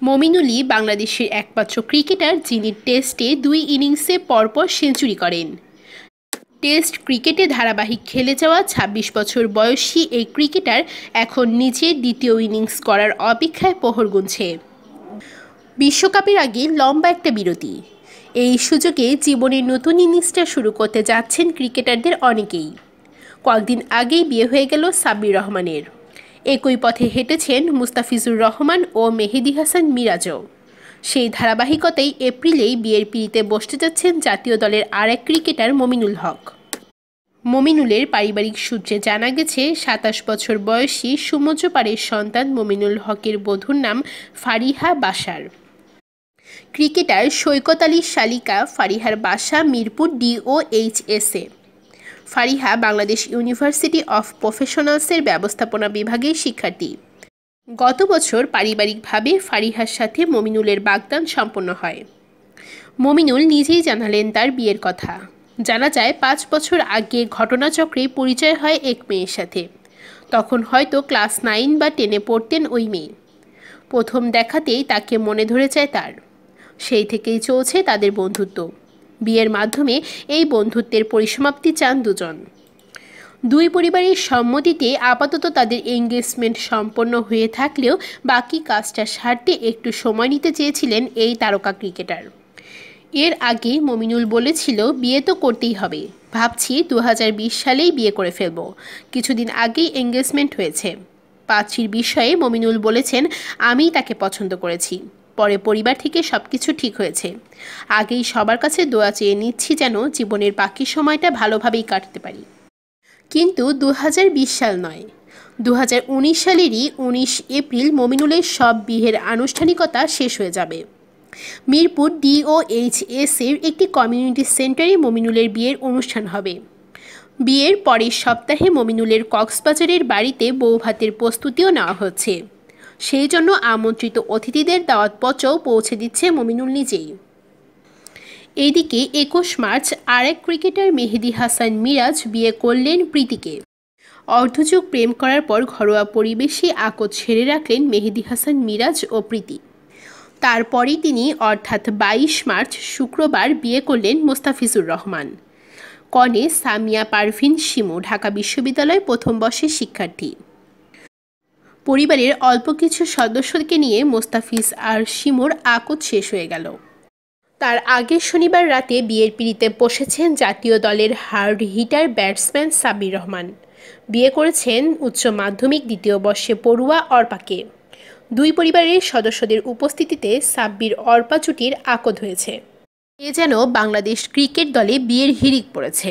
মমিনুলই বাংলাদেশের একমাত্র ক্রিকেটার যিনি টেস্টে 2 ইনিংসে পরপর সেঞ্চুরি করেন। টেস্ট ক্রিকেটে ধারাবাহিক খেলে যাওয়া ২৬ বছর বয়সী এই ক্রিকেটার এখন নিজের দ্বিতীয় ইনিংস করার অপেক্ষায় প্রহর গুনছে। বিশ্বকাপের আগে লম্বা একটা বিরতি, এই সুযোগে জীবনের নতুন ইনিংসটা শুরু করতে যাচ্ছেন ক্রিকেটারদের অনেকেই। কয়েকদিন আগেই বিয়ে হয়ে গেল সাব্বির রহমানের। একই পথে হেঁটেছেন মুস্তাফিজুর রহমান ও মেহেদী হাসান মিরাজও। সেই ধারাবাহিকতায় এপ্রিলেই বিয়ের পিঁড়িতে বসতে যাচ্ছেন জাতীয় দলের আরেক ক্রিকেটার মমিনুল হক। মমিনুলের পারিবারিক সূত্রে জানা গেছে ২৭ বছর বয়সী সমুদ্র পাড়ের সন্তান মমিনুল হকের বধূর নাম ফারিহা বাশার। ক্রিকেটার সৈকত আলীর শালিকা ফারিহার বাসা মিরপুর DOHS-এ। ফারিহা বাংলাদেশ ইউনিভার্সিটি অফ প্রফেশনালসের ব্যবস্থাপনা বিভাগের শিক্ষার্থী। গত বছর পারিবারিকভাবে ফারিহার সাথে মমিনুলের বাগদান সম্পন্ন হয়। মমিনুল নিজেই জানালেন তার বিয়ের কথা। জানা যায় ৫ বছর আগে ঘটনাচক্রে পরিচয় হয় এক মেয়ের সাথে। তখন হয়তো ক্লাস 9 বা 10-এ পড়তেন ওই মেয়ে। প্রথম দেখাতেই তাকে মনে ধরে যায় তার। সেই থেকেই চলছে তাদের বন্ধুত্ব। বিয়ের মাধ্যমে এই বন্ধুত্বের পরিসমাপ্তি চান দুজন। দুই পরিবারের সম্মতিতে আপাতত তাদের এঙ্গেজমেন্ট সম্পন্ন হয়ে থাকলেও বাকি কাজটা সারতে একটু সময় নিতে চেয়েছিলেন এই তারকা ক্রিকেটার। এর আগে মমিনুল বলেছিল, বিয়ে তো করতেই হবে, ভাবছি 2020 সালেই বিয়ে করে ফেলব। কিছুদিন আগেই এঙ্গেজমেন্ট হয়েছে। পাত্রীর বিষয়ে মমিনুল বলেছেন, আমিই তাকে পছন্দ করেছি, পরে পরিবার থেকে সবকিছু ঠিক হয়েছে। আগেই সবার কাছে দোয়া চেয়ে নিচ্ছি যেন জীবনের বাকি সময়টা ভালোভাবেই কাটতে পারি। কিন্তু 2020 সাল নয়, 2019 সালেরই 19 এপ্রিল মমিনুলের সব বিয়ের আনুষ্ঠানিকতা শেষ হয়ে যাবে। মিরপুর DOHS-এর একটি কমিউনিটি সেন্টারে মমিনুলের বিয়ের অনুষ্ঠান হবে। বিয়ের পরের সপ্তাহে মমিনুলের কক্সবাজারের বাড়িতে বৌভাতের প্রস্তুতিও নেওয়া হচ্ছে। সেই জন্য আমন্ত্রিত অতিথিদের দাওয়াতপত্রও পৌঁছে দিচ্ছে মমিনুল নিজেই। এইদিকে 21 মার্চ আরেক ক্রিকেটার মেহেদী হাসান মিরাজ বিয়ে করলেন প্রীতিকে। অর্ধযুগ প্রেম করার পর ঘরোয়া পরিবেশে আকত ছেড়ে রাখলেন মেহেদী হাসান মিরাজ ও প্রীতি। তারপরেই তিনি অর্থাৎ 22 মার্চ শুক্রবার বিয়ে করলেন মোস্তাফিজুর রহমান। কনে সামিয়া পারভিন শিমু, ঢাকা বিশ্ববিদ্যালয় প্রথম বর্ষের শিক্ষার্থী। পরিবারের অল্প কিছু সদস্যকে নিয়ে মোস্তাফিজ আর শিমুর আকত শেষ হয়ে গেল। তার আগের শনিবার রাতে বিয়ের পিঁড়িতে বসেছেন জাতীয় দলের hard hitter batsman Sabbir Rahman. বিয়ে করেছেন উচ্চ মাধ্যমিক দ্বিতীয় বর্ষে পড়ুয়া অর্পাকে। দুই পরিবারের সদস্যদের উপস্থিতিতে সাব্বির অর্পা জুটির আকদ হয়েছে। এ যেন বাংলাদেশ ক্রিকেট দলে বিয়ের হিড়িক পড়েছে।